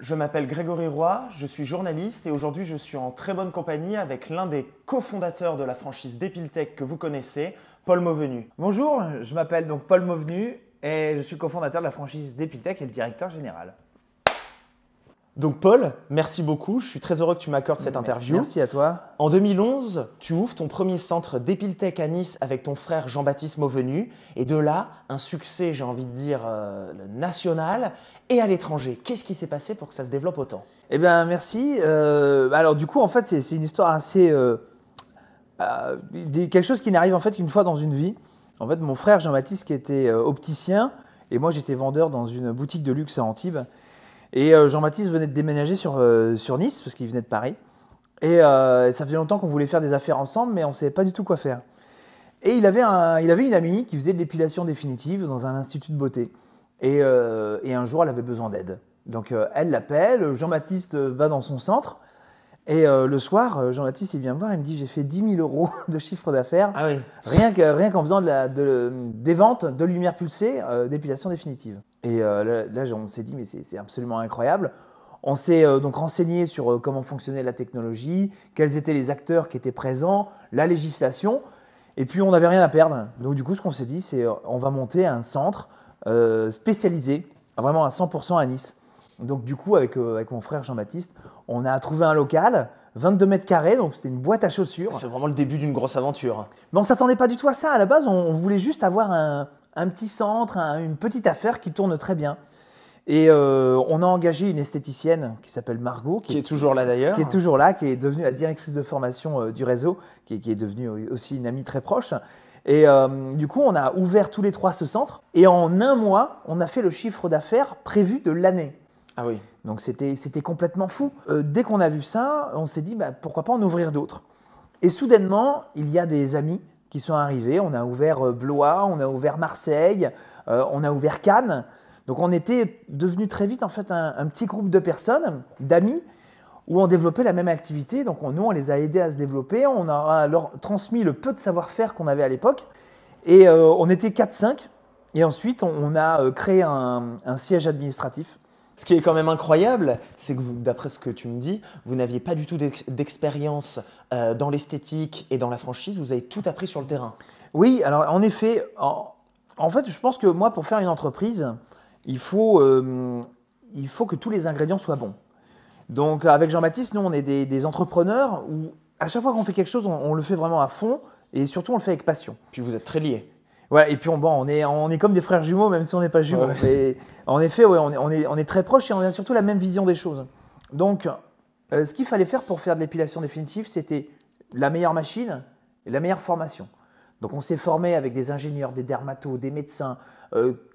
Je m'appelle Grégory Roy, je suis journaliste et aujourd'hui je suis en très bonne compagnie avec l'un des cofondateurs de la franchise Depiltech que vous connaissez, Paul Mauvenu. Bonjour, je m'appelle donc Paul Mauvenu et je suis cofondateur de la franchise Depiltech et le directeur général. Donc Paul, merci beaucoup, je suis très heureux que tu m'accordes cette interview. Merci à toi. En 2011, tu ouvres ton premier centre Depiltech à Nice avec ton frère Jean-Baptiste Mauvenu et de là, un succès, j'ai envie de dire, national et à l'étranger. Qu'est-ce qui s'est passé pour que ça se développe autant? Eh bien merci. Alors du coup en fait c'est une histoire assez… quelque chose qui n'arrive en fait qu'une fois dans une vie. En fait mon frère Jean-Baptiste qui était opticien et moi j'étais vendeur dans une boutique de luxe à Antibes. Et Jean-Baptiste venait de déménager sur Nice, parce qu'il venait de Paris. Et ça faisait longtemps qu'on voulait faire des affaires ensemble, mais on ne savait pas du tout quoi faire. Et il avait une amie qui faisait de l'épilation définitive dans un institut de beauté. Et un jour, elle avait besoin d'aide. Donc elle l'appelle, Jean-Baptiste va dans son centre. Et le soir, Jean-Baptiste il vient me voir, il me dit « J'ai fait 10 000 € de chiffre d'affaires, Ah oui. rien qu'en faisant des ventes de lumière pulsée d'épilation définitive. » Et là, on s'est dit « Mais c'est absolument incroyable !» On s'est donc renseigné sur comment fonctionnait la technologie, quels étaient les acteurs qui étaient présents, la législation. Et puis, on n'avait rien à perdre. Donc du coup, ce qu'on s'est dit, c'est on va monter un centre spécialisé, vraiment à 100% à Nice. Donc du coup, avec mon frère Jean-Baptiste, on a trouvé un local, 22 mètres carrés, donc c'était une boîte à chaussures. C'est vraiment le début d'une grosse aventure. Mais on ne s'attendait pas du tout à ça. À la base, on voulait juste avoir un petit centre, une petite affaire qui tourne très bien. Et on a engagé une esthéticienne qui s'appelle Margot. Qui est toujours là d'ailleurs. Qui est toujours là, qui est devenue la directrice de formation du réseau, qui est devenue aussi une amie très proche. Et du coup, on a ouvert tous les trois ce centre. Et en un mois, on a fait le chiffre d'affaires prévu de l'année. Ah oui. Donc c'était complètement fou. Dès qu'on a vu ça, on s'est dit pourquoi pas en ouvrir d'autres. Et soudainement, il y a des amis qui sont arrivés. On a ouvert Blois, on a ouvert Marseille, on a ouvert Cannes. Donc on était devenu très vite en fait un petit groupe de personnes, d'amis, où on développait la même activité. Donc nous, on les a aidés à se développer. On a leur transmis le peu de savoir-faire qu'on avait à l'époque. Et on était 4-5. Et ensuite, on a créé un siège administratif. Ce qui est quand même incroyable, c'est que d'après ce que tu me dis, vous n'aviez pas du tout d'expérience dans l'esthétique et dans la franchise, vous avez tout appris sur le terrain. Oui, alors en effet, en fait, je pense que moi, pour faire une entreprise, il faut que tous les ingrédients soient bons. Donc avec Jean-Baptiste, nous, on est des entrepreneurs où à chaque fois qu'on fait quelque chose, on le fait vraiment à fond et surtout, on le fait avec passion. Puis vous êtes très liés. Ouais, et puis on est comme des frères jumeaux, même si on n'est pas jumeaux. Ouais. Mais en effet, ouais, on est très proches et on a surtout la même vision des choses. Donc, ce qu'il fallait faire pour faire de l'épilation définitive, c'était la meilleure machine et la meilleure formation. Donc, on s'est formé avec des ingénieurs, des dermatos, des médecins,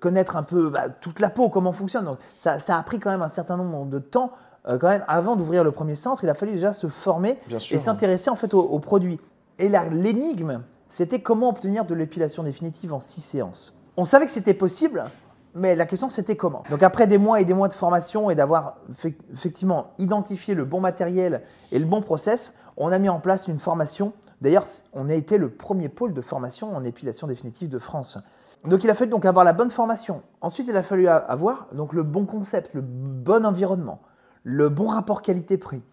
connaître un peu toute la peau, comment fonctionne. Donc, ça a pris quand même un certain nombre de temps. Quand même, avant d'ouvrir le premier centre, il a fallu déjà se former et s'intéresser en fait aux produits. Et l'énigme, c'était comment obtenir de l'épilation définitive en 6 séances. On savait que c'était possible, mais la question c'était comment. Donc après des mois et des mois de formation et d'avoir effectivement identifié le bon matériel et le bon process, on a mis en place une formation. D'ailleurs, on a été le premier pôle de formation en épilation définitive de France. Donc il a fallu donc avoir la bonne formation. Ensuite, il a fallu avoir donc le bon concept, le bon environnement, le bon rapport qualité-prix.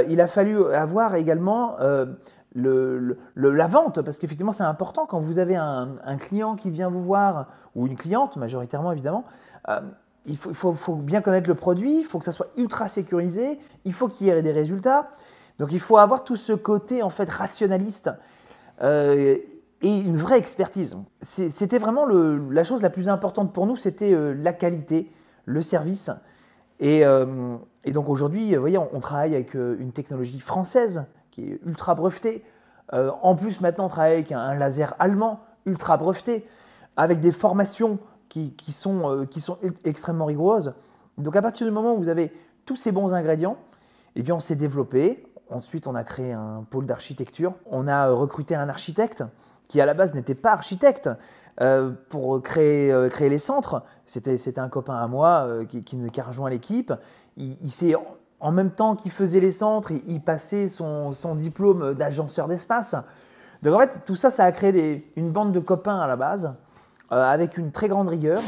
Il a fallu avoir également la vente, parce qu'effectivement c'est important quand vous avez un client qui vient vous voir, ou une cliente majoritairement évidemment, il faut bien connaître le produit, il faut que ça soit ultra sécurisé, il faut qu'il y ait des résultats, donc il faut avoir tout ce côté en fait rationaliste et une vraie expertise. C'était vraiment la chose la plus importante pour nous, c'était la qualité, le service. Et donc aujourd'hui, vous voyez, on travaille avec une technologie française qui est ultra brevetée. En plus, maintenant, on travaille avec un laser allemand ultra breveté, avec des formations qui sont extrêmement rigoureuses. Donc à partir du moment où vous avez tous ces bons ingrédients, eh bien, on s'est développé. Ensuite, on a créé un pôle d'architecture. On a recruté un architecte qui, à la base, n'était pas architecte. Pour créer les centres, c'était un copain à moi qui a rejoint l'équipe. Il s'est en même temps qu'il faisait les centres, il passait son diplôme d'agenceur d'espace. Donc en fait, tout ça, ça a créé une bande de copains à la base, avec une très grande rigueur.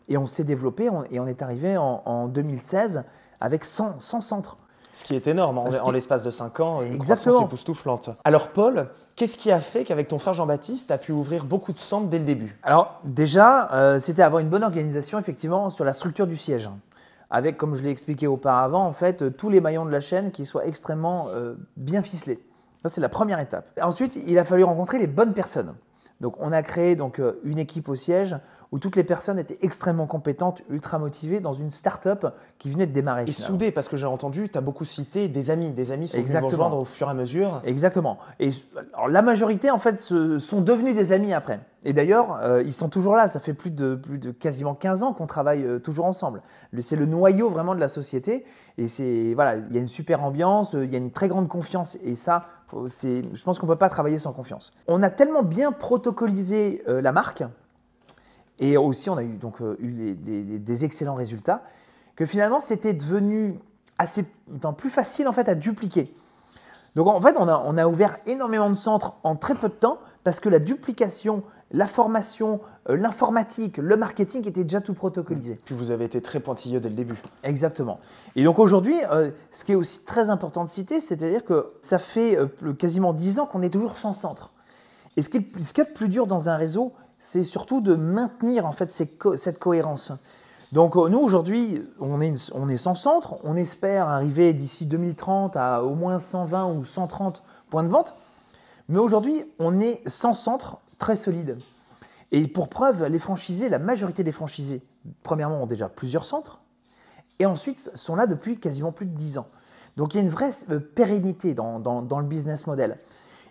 Et on s'est développé et on est arrivé en 2016 avec 100 centres. Ce qui est énorme, en l'espace de 5 ans, une Exactement. croissance époustouflante. Alors Paul, qu'est-ce qui a fait qu'avec ton frère Jean-Baptiste, tu as pu ouvrir beaucoup de centres dès le début? Alors déjà, c'était avoir une bonne organisation effectivement sur la structure du siège. Avec, comme je l'ai expliqué auparavant, en fait, tous les maillons de la chaîne qui soient extrêmement bien ficelés. Ça, c'est la première étape. Ensuite, il a fallu rencontrer les bonnes personnes. Donc, on a créé une équipe au siège où toutes les personnes étaient extrêmement compétentes, ultra motivées dans une start-up qui venait de démarrer. Et soudées, parce que j'ai entendu, tu as beaucoup cité des amis. Des amis sont venus Exactement. vous rejoindre au fur et à mesure. Exactement. Et alors, la majorité, en fait, sont devenus des amis après. Et d'ailleurs, ils sont toujours là. Ça fait plus de quasiment 15 ans qu'on travaille toujours ensemble. C'est le noyau vraiment de la société. Et voilà, il y a une super ambiance, il y a une très grande confiance. Et ça, je pense qu'on ne peut pas travailler sans confiance. On a tellement bien protocolisé la marque, et aussi on a eu des excellents résultats, que finalement c'était devenu plus facile en fait à dupliquer. Donc en fait on a ouvert énormément de centres en très peu de temps parce que la duplication, la formation, l'informatique, le marketing étaient déjà tout protocolisé. Puis vous avez été très pointilleux dès le début. Exactement. Et donc aujourd'hui, ce qui est aussi très important de citer, c'est-à-dire que ça fait quasiment 10 ans qu'on est toujours sans centre. Et ce qui est le plus dur dans un réseau, c'est surtout de maintenir en fait cette cohérence. Donc nous aujourd'hui, on est sans centre, on espère arriver d'ici 2030 à au moins 120 ou 130 points de vente, mais aujourd'hui on est sans centre très solide. Et pour preuve, les franchisés, la majorité des franchisés, premièrement ont déjà plusieurs centres, et ensuite sont là depuis quasiment plus de 10 ans. Donc il y a une vraie pérennité dans le business model.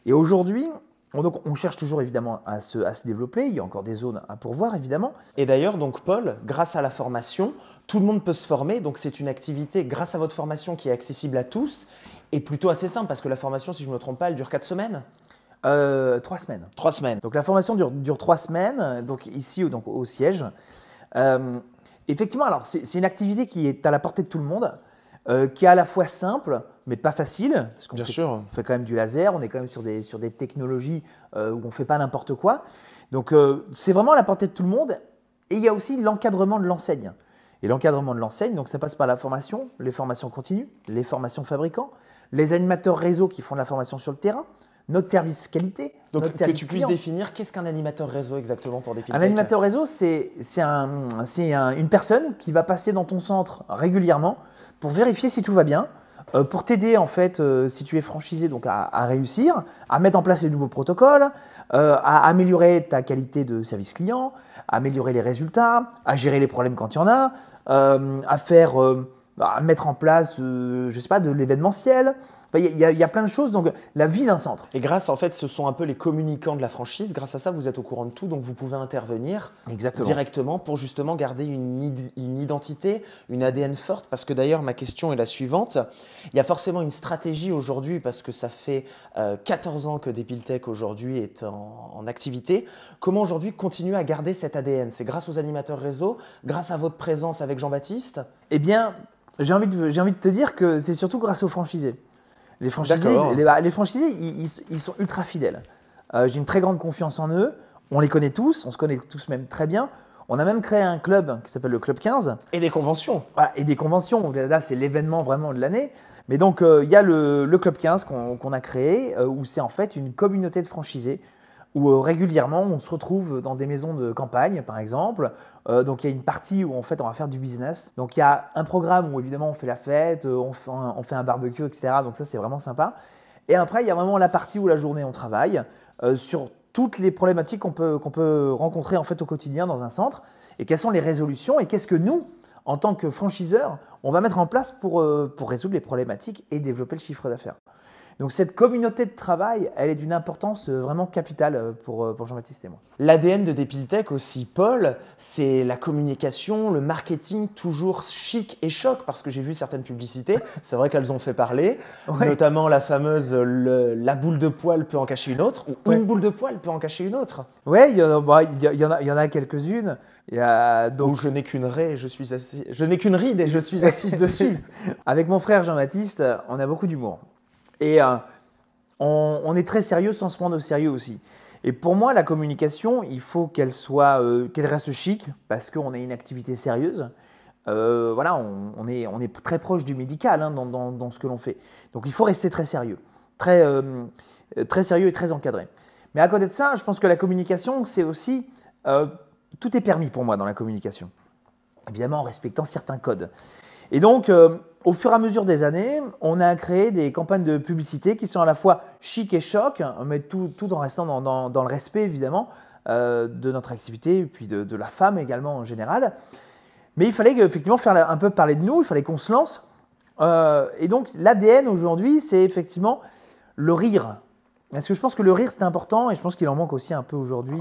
Et aujourd'hui, on cherche toujours évidemment à se développer, il y a encore des zones à pourvoir évidemment. Et d'ailleurs, donc Paul, grâce à la formation, tout le monde peut se former, donc c'est une activité grâce à votre formation qui est accessible à tous et plutôt assez simple parce que la formation, si je ne me trompe pas, elle dure 4 semaines 3 semaines. 3 semaines. Donc la formation dure 3 semaines, donc ici au siège. Effectivement, alors c'est une activité qui est à la portée de tout le monde, qui est à la fois simple, mais pas facile, parce qu'on fait quand même du laser, on est quand même sur des technologies où on ne fait pas n'importe quoi. Donc c'est vraiment à la portée de tout le monde. Et il y a aussi l'encadrement de l'enseigne. Et l'encadrement de l'enseigne, donc ça passe par la formation, les formations continues, les formations fabricants, les animateurs réseau qui font de la formation sur le terrain, notre service qualité. Donc notre que service tu puisses client. définir, qu'est-ce qu'un animateur réseau exactement pour Dépiltech? Un animateur réseau, c'est une personne qui va passer dans ton centre régulièrement pour vérifier si tout va bien, pour t'aider en fait, si tu es franchisé, donc à réussir, à mettre en place les nouveaux protocoles, à améliorer ta qualité de service client, à améliorer les résultats, à gérer les problèmes quand il y en a, à mettre en place, je sais pas, de l'événementiel. Il y a plein de choses, donc la vie d'un centre. Et grâce, en fait, ce sont un peu les communicants de la franchise. Grâce à ça, vous êtes au courant de tout, donc vous pouvez intervenir directement pour justement garder une identité, une ADN forte. Parce que d'ailleurs, ma question est la suivante. Il y a forcément une stratégie aujourd'hui, parce que ça fait 14 ans que Dépiltech aujourd'hui est en activité. Comment aujourd'hui continuer à garder cet ADN? C'est grâce aux animateurs réseau, grâce à votre présence avec Jean-Baptiste? Eh bien, j'ai envie de te dire que c'est surtout grâce aux franchisés. Les franchisés, ils sont ultra fidèles. J'ai une très grande confiance en eux. On les connaît tous, on se connaît tous même très bien. On a même créé un club qui s'appelle le Club 15. Et des conventions. Voilà, et des conventions. Là, c'est l'événement vraiment de l'année. Mais donc, il y a le Club 15 qu'on a créé, où c'est en fait une communauté de franchisés, où régulièrement, on se retrouve dans des maisons de campagne, par exemple. Donc, il y a une partie où en fait, on va faire du business. Donc, il y a un programme où évidemment, on fait la fête, on fait un barbecue, etc. Donc, ça, c'est vraiment sympa. Et après, il y a vraiment la partie où la journée, on travaille sur toutes les problématiques qu'on peut rencontrer en fait au quotidien dans un centre. Et quelles sont les résolutions et qu'est-ce que nous, en tant que franchiseurs, on va mettre en place pour résoudre les problématiques et développer le chiffre d'affaires. Donc cette communauté de travail, elle est d'une importance vraiment capitale pour Jean-Baptiste et moi. L'ADN de Dépiltech aussi, Paul, c'est la communication, le marketing toujours chic et choc, parce que j'ai vu certaines publicités, c'est vrai qu'elles ont fait parler, notamment la fameuse la boule de poil peut en cacher une autre, ou une boule de poil peut en cacher une autre. Oui, il y en a quelques-unes. Où je n'ai qu'une raie et je suis assis. Je n'ai qu'une ride et je suis assise dessus. Avec mon frère Jean-Baptiste, on a beaucoup d'humour. Et on est très sérieux sans se prendre au sérieux aussi. Et pour moi, la communication, il faut qu'elle reste chic parce qu'on est une activité sérieuse. voilà, on est très proche du médical hein, dans ce que l'on fait. Donc il faut rester très sérieux, très sérieux et très encadré. Mais à côté de ça, je pense que la communication, c'est aussi… tout est permis pour moi dans la communication, évidemment en respectant certains codes. Et donc, au fur et à mesure des années, on a créé des campagnes de publicité qui sont à la fois chic et choc, mais tout en restant dans le respect évidemment de notre activité et puis de la femme également en général. Mais il fallait effectivement faire un peu parler de nous, il fallait qu'on se lance. Et donc l'ADN aujourd'hui, c'est effectivement le rire. Parce que je pense que le rire c'est important et je pense qu'il en manque aussi un peu aujourd'hui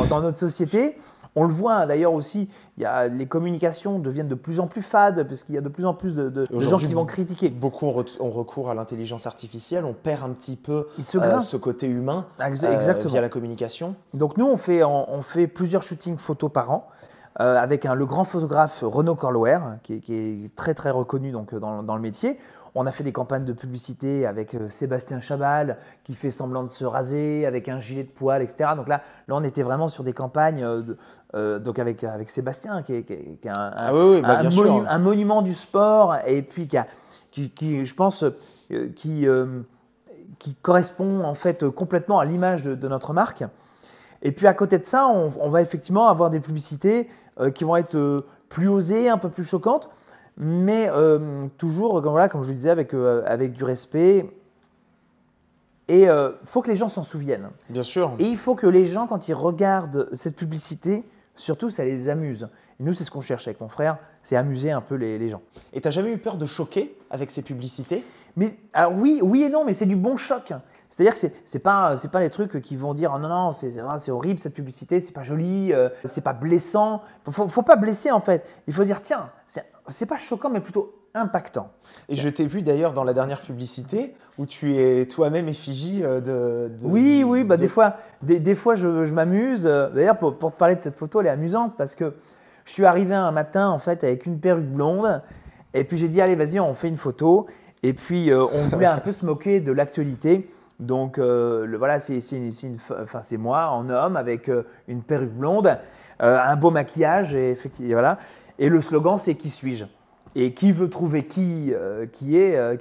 dans notre société. On le voit d'ailleurs aussi, les communications deviennent de plus en plus fades parce qu'il y a de plus en plus de gens qui vont critiquer. Beaucoup ont recours à l'intelligence artificielle, on perd un petit peu ce côté humain via la communication. Donc nous, on fait plusieurs shootings photos par an avec le grand photographe Renaud Corlouer qui est très très reconnu donc, dans le métier. On a fait des campagnes de publicité avec Sébastien Chabal qui fait semblant de se raser avec un gilet de poil, etc. Donc là on était vraiment sur des campagnes donc avec Sébastien qui est un monument du sport et puis qui je pense, qui correspond en fait complètement à l'image de notre marque. Et puis à côté de ça, on va effectivement avoir des publicités qui vont être plus osées, un peu plus choquantes. Mais toujours, comme je le disais, avec du respect. Et il faut que les gens s'en souviennent. Bien sûr. Et il faut que les gens, quand ils regardent cette publicité, surtout, ça les amuse. Et nous, c'est ce qu'on cherche avec mon frère, c'est amuser un peu les gens. Et tu n'as jamais eu peur de choquer avec ces publicités? Mais alors oui et non, mais c'est du bon choc. C'est-à-dire que c'est pas les trucs qui vont dire oh non, c'est horrible cette publicité, c'est pas joli, c'est pas blessant. Faut pas blesser en fait. Il faut dire tiens, c'est pas choquant mais plutôt impactant. Et je t'ai vu d'ailleurs dans la dernière publicité où tu es toi-même effigie Oui, des fois je m'amuse. D'ailleurs pour te parler de cette photo, elle est amusante parce que je suis arrivé un matin en fait avec une perruque blonde et puis j'ai dit allez vas-y on fait une photo et puis on voulait un peu se moquer de l'actualité. Donc voilà, c'est moi en homme avec une perruque blonde, un beau maquillage et voilà. Et le slogan c'est qui suis-je? Et qui veut trouver qui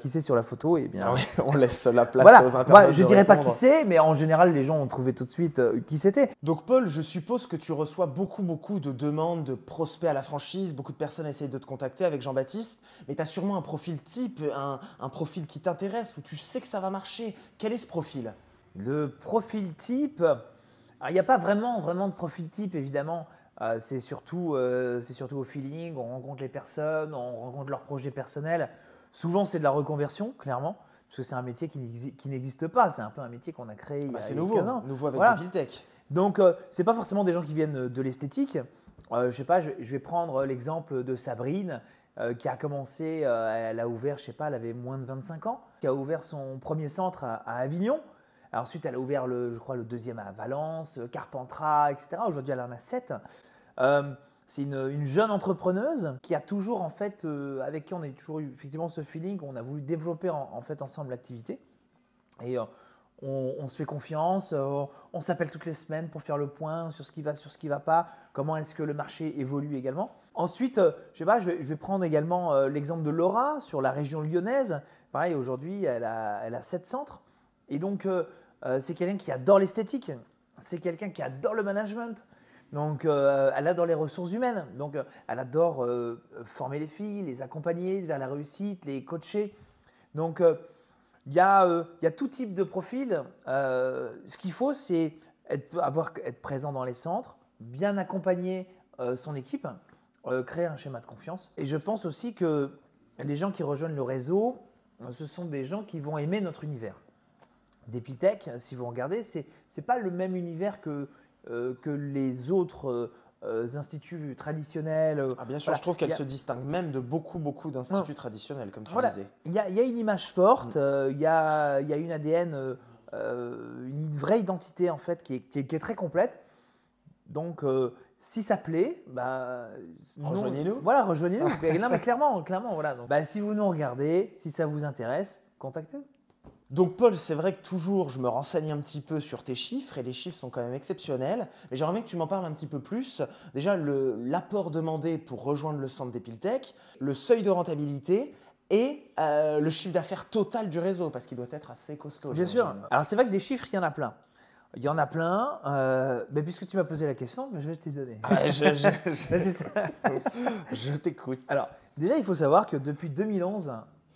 c'est sur la photo? Eh bien, oui, on laisse la place voilà. aux internautes. Je ne dirais pas qui c'est, mais en général, les gens ont trouvé tout de suite qui c'était. Donc Paul, je suppose que tu reçois beaucoup de demandes de prospects à la franchise. Beaucoup de personnes essayent de te contacter avec Jean-Baptiste. Mais tu as sûrement un profil type, un profil qui t'intéresse, où tu sais que ça va marcher. Quel est ce profil? Le profil type, il n'y a pas vraiment de profil type, évidemment. C'est surtout au feeling, on rencontre les personnes, on rencontre leurs projets personnels. Souvent, c'est de la reconversion, clairement, parce que c'est un métier qui n'existe pas. C'est un peu un métier qu'on a créé il y a 15 ans. C'est nouveau avec Depiltech. Donc, ce n'est pas forcément des gens qui viennent de l'esthétique. Je sais pas, je vais prendre l'exemple de Sabrine, qui a commencé, elle a ouvert, je sais pas, elle avait moins de 25 ans, qui a ouvert son premier centre à Avignon. Alors, ensuite, elle a ouvert, je crois, le deuxième à Valence, Carpentras, etc. Aujourd'hui, elle en a 7. C'est une jeune entrepreneuse qui a toujours, en fait, avec qui on a toujours eu effectivement ce feeling, on a voulu développer en fait ensemble l'activité. Et on se fait confiance, on s'appelle toutes les semaines pour faire le point sur ce qui va pas, comment est-ce que le marché évolue également. Ensuite, je sais pas, je vais prendre également l'exemple de Laura sur la région lyonnaise. Pareil, aujourd'hui, elle a 7 centres. Et donc, c'est quelqu'un qui adore l'esthétique, c'est quelqu'un qui adore le management. Donc, elle adore les ressources humaines. Donc, elle adore former les filles, les accompagner vers la réussite, les coacher. Donc, il y a tout type de profil. Ce qu'il faut, c'est être présent dans les centres, bien accompagner son équipe, créer un schéma de confiance. Et je pense aussi que les gens qui rejoignent le réseau, ce sont des gens qui vont aimer notre univers. Depiltech, si vous regardez, c'est pas le même univers que les autres instituts traditionnels. Bien sûr, voilà. Je trouve qu'elle se distingue même de beaucoup d'instituts traditionnels, comme tu disais. Il y a une image forte, il y a une ADN, une vraie identité en fait qui est très complète. Donc, si ça plaît, rejoignez-nous. Voilà, rejoignez-nous. Non, mais clairement, voilà. Donc, si vous nous regardez, si ça vous intéresse, contactez-nous. Donc Paul, c'est vrai que toujours je me renseigne un petit peu sur tes chiffres et les chiffres sont quand même exceptionnels. Mais j'aimerais bien que tu m'en parles un petit peu plus. Déjà, l'apport demandé pour rejoindre le centre d'Epiltech, le seuil de rentabilité et le chiffre d'affaires total du réseau, parce qu'il doit être assez costaud. Bien sûr. Alors c'est vrai que des chiffres, il y en a plein. Il y en a plein, mais puisque tu m'as posé la question, je vais te les donner. Ouais, C'est ça. je t'écoute. Alors, déjà, il faut savoir que depuis 2011,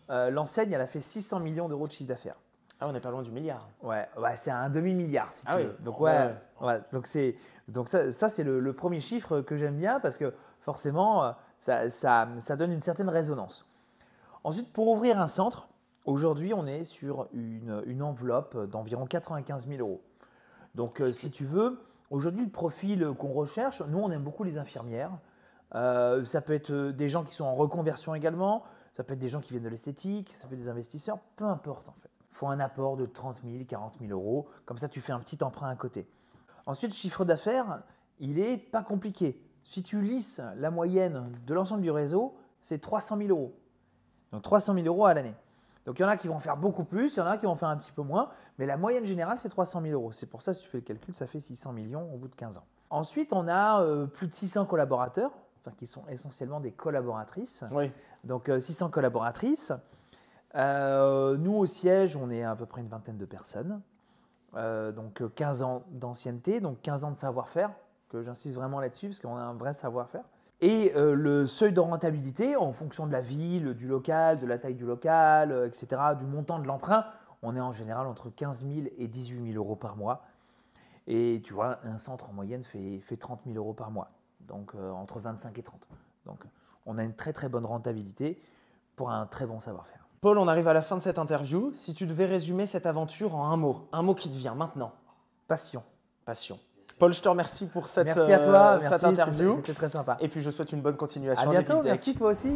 l'enseigne, elle a fait 600 millions d'euros de chiffre d'affaires. Ah, on n'est pas loin du milliard. Ouais, c'est un demi-milliard si tu veux. Oui. Donc, donc ça c'est le premier chiffre que j'aime bien parce que forcément, ça donne une certaine résonance. Ensuite, pour ouvrir un centre, aujourd'hui, on est sur une enveloppe d'environ 95 000 euros. Donc, si tu veux, aujourd'hui, le profil qu'on recherche, nous, on aime beaucoup les infirmières. Ça peut être des gens qui sont en reconversion également. Ça peut être des gens qui viennent de l'esthétique. Ça peut être des investisseurs. Peu importe, en fait. Il faut un apport de 30 000, 40 000 euros. Comme ça, tu fais un petit emprunt à côté. Ensuite, le chiffre d'affaires, il n'est pas compliqué. Si tu lisses la moyenne de l'ensemble du réseau, c'est 300 000 euros. Donc, 300 000 euros à l'année. Donc, il y en a qui vont faire beaucoup plus, il y en a qui vont faire un petit peu moins, mais la moyenne générale, c'est 300 000 euros. C'est pour ça, si tu fais le calcul, ça fait 600 millions au bout de 15 ans. Ensuite, on a plus de 600 collaborateurs, enfin, qui sont essentiellement des collaboratrices. Oui. Donc, 600 collaboratrices. Nous, au siège, on est à peu près une vingtaine de personnes. Donc, 15 ans d'ancienneté, donc 15 ans de savoir-faire, que j'insiste vraiment là-dessus, parce qu'on a un vrai savoir-faire. Et le seuil de rentabilité, en fonction de la ville, du local, de la taille du local, etc., du montant de l'emprunt, on est en général entre 15 000 et 18 000 euros par mois. Et tu vois, un centre en moyenne fait 30 000 euros par mois, donc entre 25 et 30. Donc on a une très très bonne rentabilité pour un très bon savoir-faire. Paul, on arrive à la fin de cette interview. Si tu devais résumer cette aventure en un mot qui te vient maintenant. Passion. Passion. Paul, je te remercie pour cette, merci à toi, cette interview. C'était très sympa. Et puis je souhaite une bonne continuation. À bientôt, d'Epiltech. merci toi aussi.